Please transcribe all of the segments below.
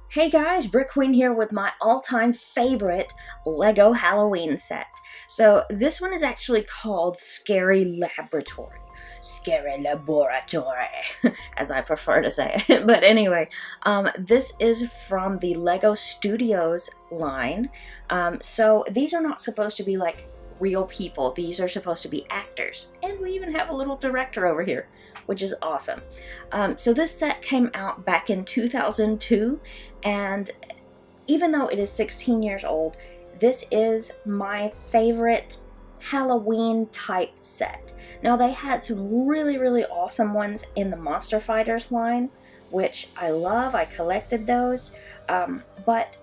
Hey guys, BrickQueen here with my all-time favorite Lego Halloween set. So this one is actually called Scary Laboratory. Scary Laboratory, as I prefer to say it. But anyway, this is from the Lego Studios line. So these are not supposed to be like real people. These are supposed to be actors. And we even have a little director over here, which is awesome. So this set came out back in 2002, and even though it is 16 years old, this is my favorite Halloween type set. Now they had some really awesome ones in the Monster Fighters line, which I love. I collected those, but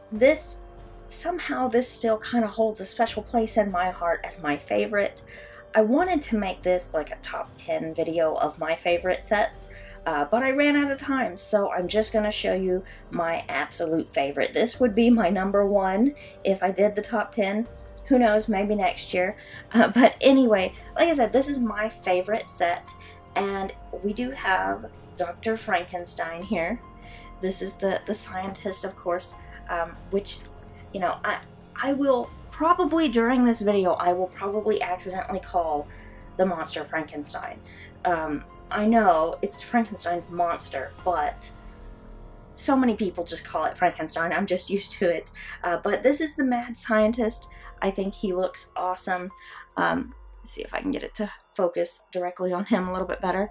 somehow this still kind of holds a special place in my heart as my favorite. I wanted to make this like a top 10 video of my favorite sets, but I ran out of time, so I'm just going to show you my absolute favorite. This would be my number one if I did the top 10. Who knows, maybe next year. But anyway, like I said, this is my favorite set, and we do have Dr. Frankenstein here. This is the scientist, of course, which, you know, I will probably, during this video, I will probably accidentally call the monster Frankenstein. I know it's Frankenstein's monster, but so many people just call it Frankenstein. I'm just used to it. But this is the mad scientist. I think he looks awesome. Let's see if I can get it to focus directly on him a little bit better.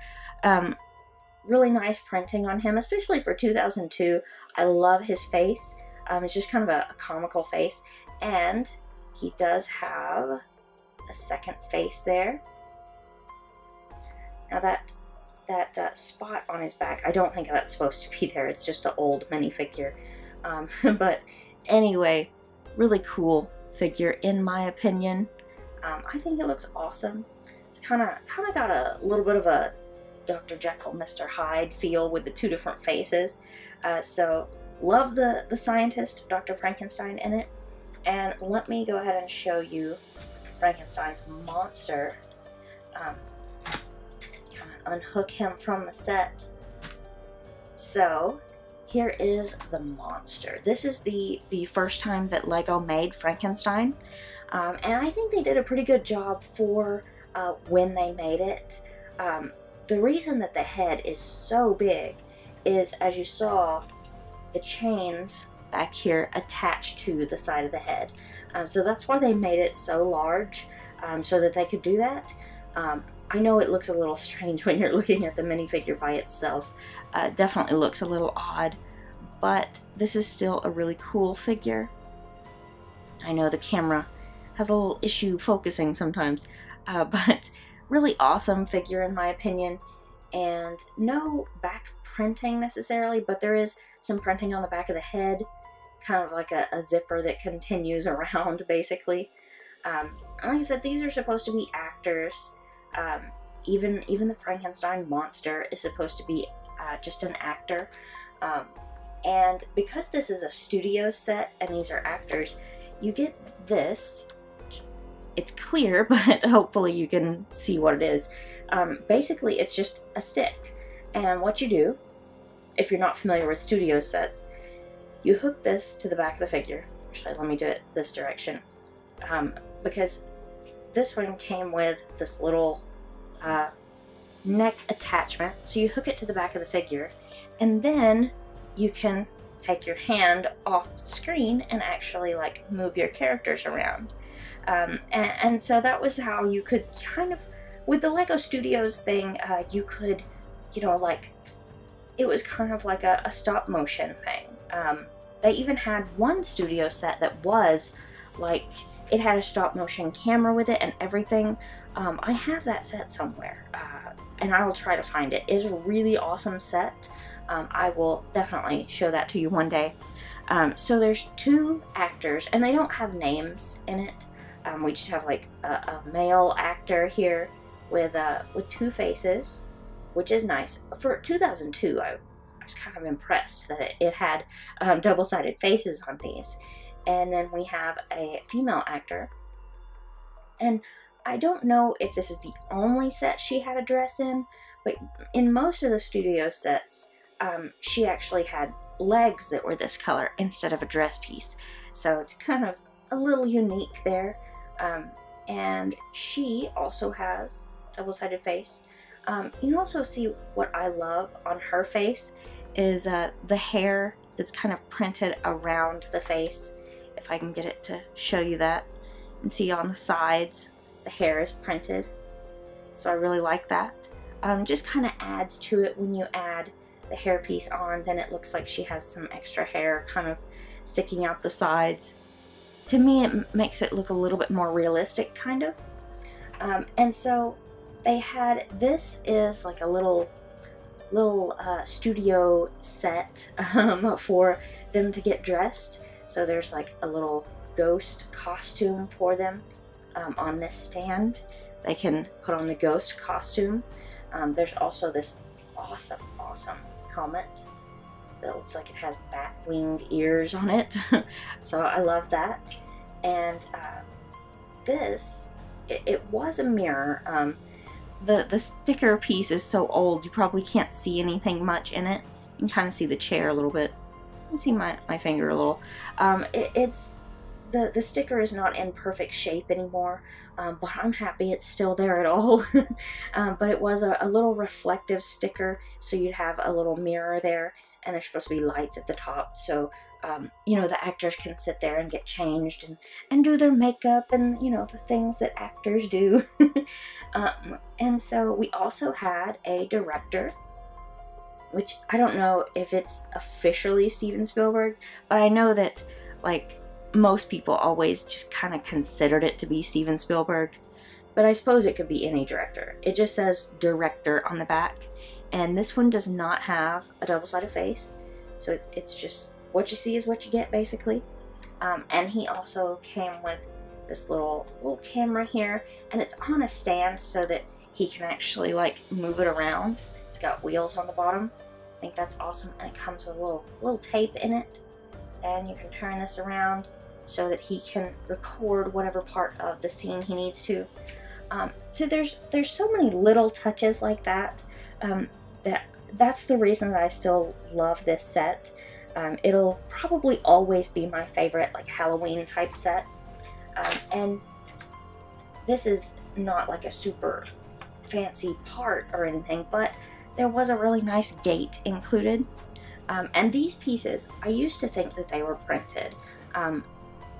Really nice printing on him, especially for 2002. I love his face. It's just kind of a comical face. And he does have a second face there. Now that spot on his back, I don't think that's supposed to be there. It's just an old minifigure. But anyway, really cool figure in my opinion. I think it looks awesome. It's kind of got a little bit of a Dr. Jekyll, Mr. Hyde feel with the two different faces. So love the scientist, Dr. Frankenstein, in it. And let me go ahead and show you Frankenstein's monster. Kind of unhook him from the set. So here is the monster. This is the first time that Lego made Frankenstein. And I think they did a pretty good job for when they made it. The reason that the head is so big is, as you saw, the chains back here attached to the side of the head. So that's why they made it so large, so that they could do that. I know it looks a little strange when you're looking at the minifigure by itself. Definitely looks a little odd, but this is still a really cool figure. I know the camera has a little issue focusing sometimes, but really awesome figure in my opinion. And no back printing necessarily, but there is some printing on the back of the head, kind of like a zipper that continues around basically. Like I said, these are supposed to be actors. Even the Frankenstein monster is supposed to be just an actor. And because this is a studio set and these are actors, you get this. It's clear, but hopefully you can see what it is. Basically, it's just a stick. And what you do, if you're not familiar with studio sets, you hook this to the back of the figure. Actually, let me do it this direction. Because this one came with this little neck attachment. So you hook it to the back of the figure, and then you can take your hand off the screen and actually like move your characters around. And so that was how you could kind of, with the Lego Studios thing, you could, you know, like, it was kind of like a stop motion thing. They even had one studio set that was like, it had a stop motion camera with it and everything. I have that set somewhere, and I will try to find it. It is a really awesome set. I will definitely show that to you one day. So there's two actors, and they don't have names in it. We just have like a male actor here with two faces, which is nice. For 2002, I was kind of impressed that it had double-sided faces on these. And then we have a female actor. And I don't know if this is the only set she had a dress in, but in most of the studio sets, she actually had legs that were this color instead of a dress piece. So it's kind of a little unique there. And she also has double-sided face. You can also see what I love on her face is the hair that's kind of printed around the face. If I can get it to show you that. And see on the sides, the hair is printed. So I really like that. Just kind of adds to it when you add the hairpiece on, then it looks like she has some extra hair kind of sticking out the sides. To me, it makes it look a little bit more realistic, kind of. And so they had, this is like a little studio set for them to get dressed. So there's like a little ghost costume for them on this stand. They can put on the ghost costume. There's also this awesome helmet that looks like it has bat winged ears on it. So I love that. And this, it was a mirror. The sticker piece is so old you probably can't see anything much in it. You can kind of see the chair a little bit. You can see my finger a little. The sticker is not in perfect shape anymore, but I'm happy it's still there at all. But it was a little reflective sticker, so you'd have a little mirror there, and there's supposed to be lights at the top, so you know, the actors can sit there and get changed and do their makeup and, you know, the things that actors do. And so we also had a director, which I don't know if it's officially Steven Spielberg, but I know that, like, most people always just kind of considered it to be Steven Spielberg, but I suppose it could be any director. It just says director on the back, and this one does not have a double-sided face, so it's just what you see is what you get, basically. And he also came with this little camera here, and it's on a stand so that he can actually, like, move it around. It's got wheels on the bottom. I think that's awesome, and it comes with a little tape in it, and you can turn this around so that he can record whatever part of the scene he needs to. So there's so many little touches like that, that's the reason that I still love this set. It'll probably always be my favorite, like, Halloween type set. And this is not like a super fancy part or anything, but there was a really nice gate included. And these pieces, I used to think that they were printed.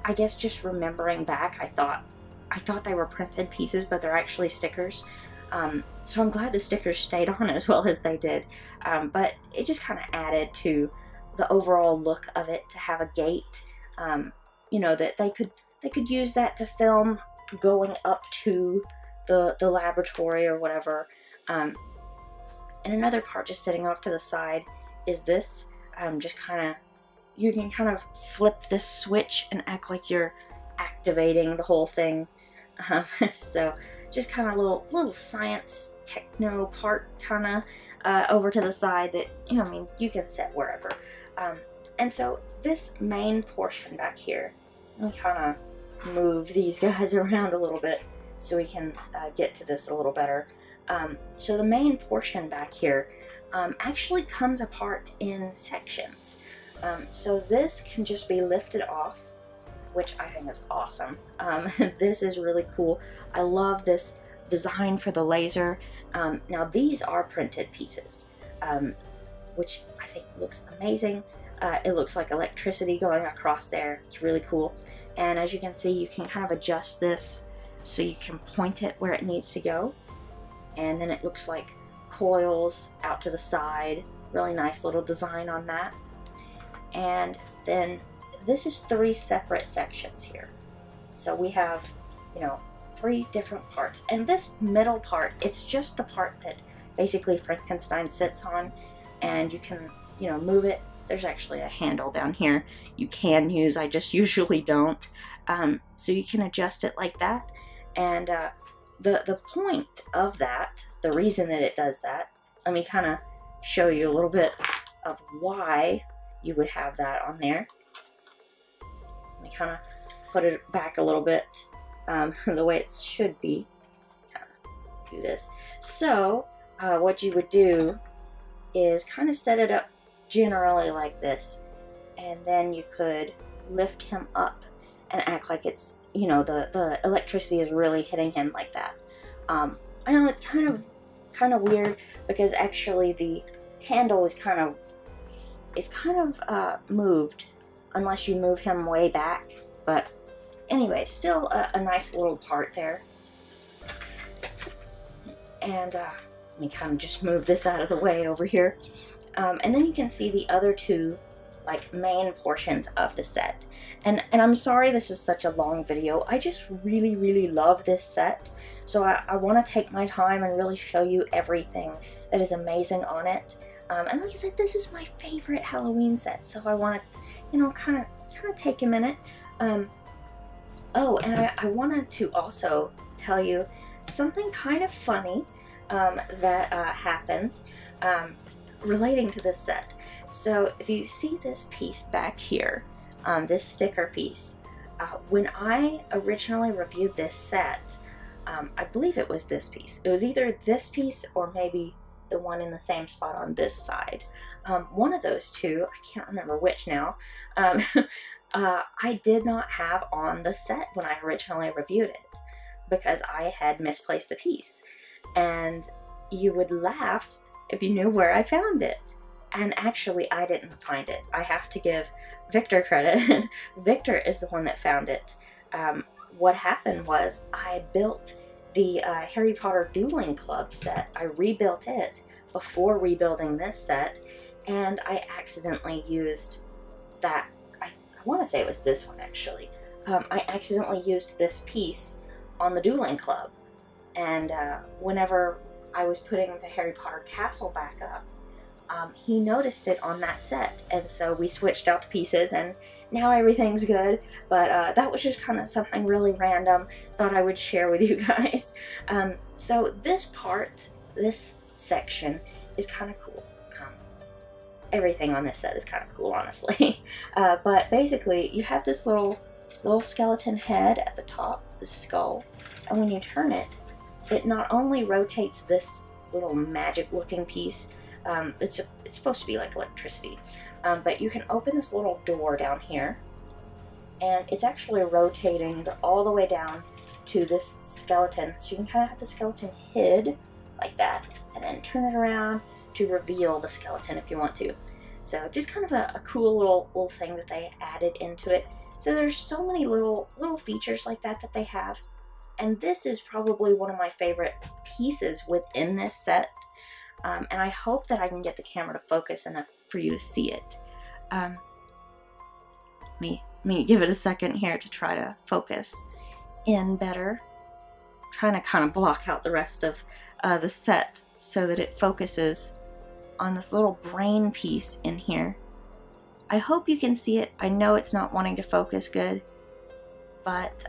I guess just remembering back, I thought they were printed pieces, but they're actually stickers. So I'm glad the stickers stayed on as well as they did. But it just kind of added to the overall look of it to have a gate. You know, that they could use that to film going up to the laboratory or whatever. And another part just sitting off to the side is this. Just kind of, you can kind of flip this switch and act like you're activating the whole thing. So just kind of little science techno part kind of over to the side that, you know, I mean, you can set wherever. And so this main portion back here, let me kind of move these guys around a little bit so we can get to this a little better. So the main portion back here actually comes apart in sections. So this can just be lifted off, which I think is awesome. This is really cool. I love this design for the laser. Now these are printed pieces, which I think looks amazing. It looks like electricity going across there. It's really cool. And as you can see, you can kind of adjust this so you can point it where it needs to go. And then it looks like coils out to the side. Really nice little design on that. And then this is 3 separate sections here. So we have, you know, 3 different parts. And this middle part, it's just the part that basically Frankenstein sits on, and you can, you know, move it. There's actually a handle down here you can use. I just usually don't. So you can adjust it like that. And the point of that, the reason that it does that, let me kind of show you a little bit of why you would have that on there. Let me kind of put it back a little bit the way it should be. Kind of do this. So what you would do is kind of set it up generally like this, and then you could lift him up and act like it's, you know, the electricity is really hitting him like that. I know it's kind of weird because actually the handle is kind of moved unless you move him way back, but anyway, still a nice little part there. And let me kind of just move this out of the way over here. And then you can see the other two like main portions of the set. And I'm sorry this is such a long video. I just really love this set. So I want to take my time and really show you everything that is amazing on it. And like I said, this is my favorite Halloween set. So I want to, you know, kind of take a minute. Oh, and I wanted to also tell you something kind of funny that happened relating to this set. So if you see this piece back here, this sticker piece, when I originally reviewed this set, I believe it was this piece. It was either this piece or maybe the one in the same spot on this side. One of those two, I can't remember which now, I did not have on the set when I originally reviewed it because I had misplaced the piece. And you would laugh if you knew where I found it. And actually, I didn't find it. I have to give Victor credit. Victor is the one that found it. What happened was I built the Harry Potter Dueling Club set. I rebuilt it before rebuilding this set, and I accidentally used that. I want to say it was this one, actually. I accidentally used this piece on the Dueling Club. And whenever I was putting the Harry Potter castle back up, he noticed it on that set, and so we switched out the pieces, and now everything's good. But that was just kind of something really random, thought I would share with you guys. So this part, this section, is kind of cool. Everything on this set is kind of cool, honestly. But basically, you have this little skeleton head at the top, the skull, and when you turn it, it not only rotates this little magic-looking piece. It's supposed to be like electricity, but you can open this little door down here, and it's actually rotating all the way down to this skeleton. So you can kind of have the skeleton hid like that, and then turn it around to reveal the skeleton if you want to. So just kind of a cool little thing that they added into it. So there's so many little features like that they have, and this is probably one of my favorite pieces within this set. And I hope that I can get the camera to focus enough for you to see it. Let me give it a second here to try to focus in better. I'm trying to kind of block out the rest of the set so that it focuses on this little brain piece in here. I hope you can see it. I know it's not wanting to focus good, but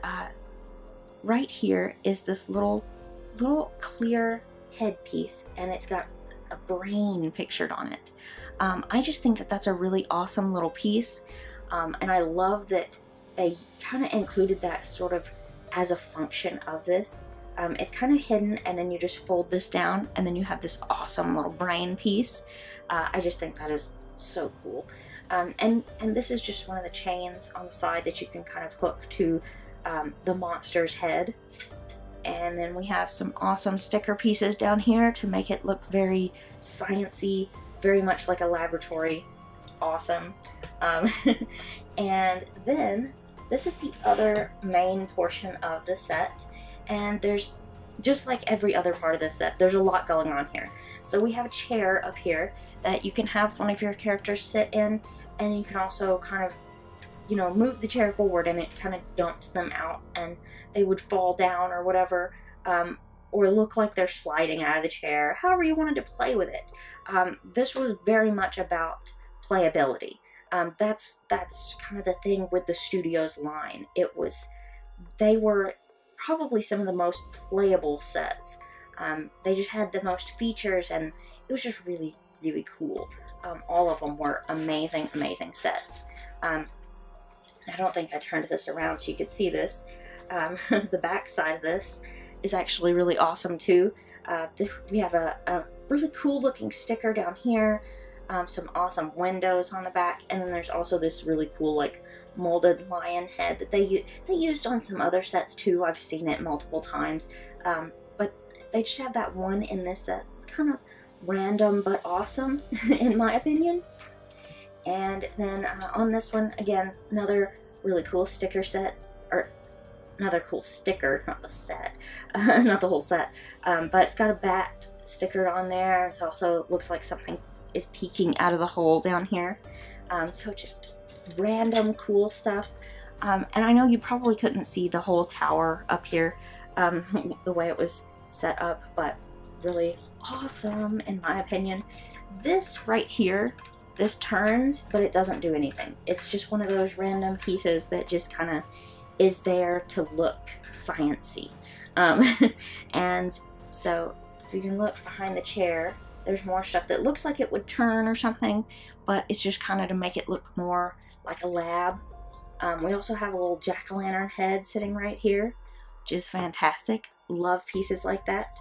right here is this little clear headpiece, and it's got a brain pictured on it. I just think that that's a really awesome little piece, and I love that they kind of included that sort of as a function of this. It's kind of hidden, and then you just fold this down, and then you have this awesome little brain piece. I just think that is so cool. And this is just one of the chains on the side that you can kind of hook to the monster's head. And then we have some awesome sticker pieces down here to make it look very sciencey, very much like a laboratory. It's awesome. And then this is the other main portion of the set. And there's, just like every other part of this set, there's a lot going on here. So we have a chair up here that you can have one of your characters sit in, and you can also kind of, you know, move the chair forward and it kind of dumps them out and they would fall down or whatever, or look like they're sliding out of the chair, however you wanted to play with it. This was very much about playability. That's kind of the thing with the studio's line. They were probably some of the most playable sets. They just had the most features, and it was just really cool. All of them were amazing sets. I don't think I turned this around so you could see this. The back side of this is actually really awesome too. We have a really cool looking sticker down here. some awesome windows on the back, and then there's also this really cool like molded lion head that they used on some other sets too. I've seen it multiple times, but they just have that one in this set. It's kind of random but awesome in my opinion. And then on this one, again, another really cool sticker set, or another cool sticker, not the set, not the whole set, but it's got a bat sticker on there. It also looks like something is peeking out of the hole down here. So just random cool stuff. And I know you probably couldn't see the whole tower up here, the way it was set up, but really awesome in my opinion. This right here, this turns, but it doesn't do anything. It's just one of those random pieces that just kind of is there to look sciencey. And so if you can look behind the chair, there's more stuff that looks like it would turn or something, but it's just kind of to make it look more like a lab. We also have a little jack-o'-lantern head sitting right here, which is fantastic. Love pieces like that.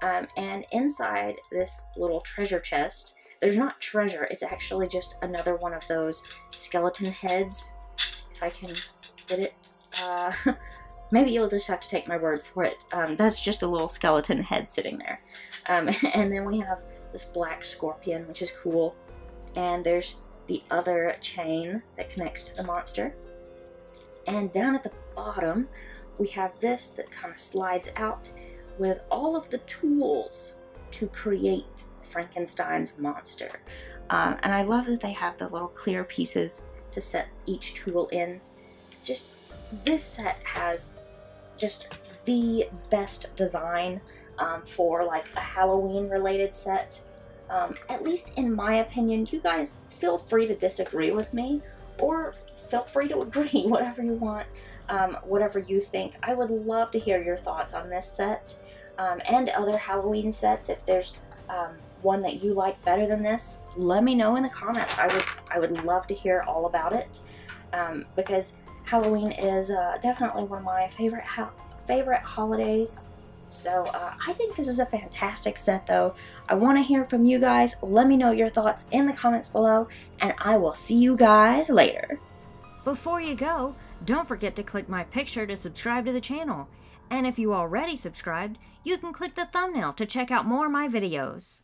And inside this little treasure chest, there's not treasure, it's actually just another one of those skeleton heads, if I can get it. Maybe you'll just have to take my word for it. That's just a little skeleton head sitting there. And then we have this black scorpion, which is cool. And there's the other chain that connects to the monster. And down at the bottom, we have this that kind of slides out with all of the tools to create Frankenstein's monster. And I love that they have the little clear pieces to set each tool in. Just this set has just the best design for like a Halloween related set, at least in my opinion. You guys feel free to disagree with me, or feel free to agree, whatever you want, whatever you think. I would love to hear your thoughts on this set and other Halloween sets. If there's one that you like better than this, let me know in the comments. I would love to hear all about it, because Halloween is definitely one of my favorite holidays. So I think this is a fantastic set though. I want to hear from you guys. Let me know your thoughts in the comments below, and I will see you guys later. Before you go, don't forget to click my picture to subscribe to the channel. And if you already subscribed, you can click the thumbnail to check out more of my videos.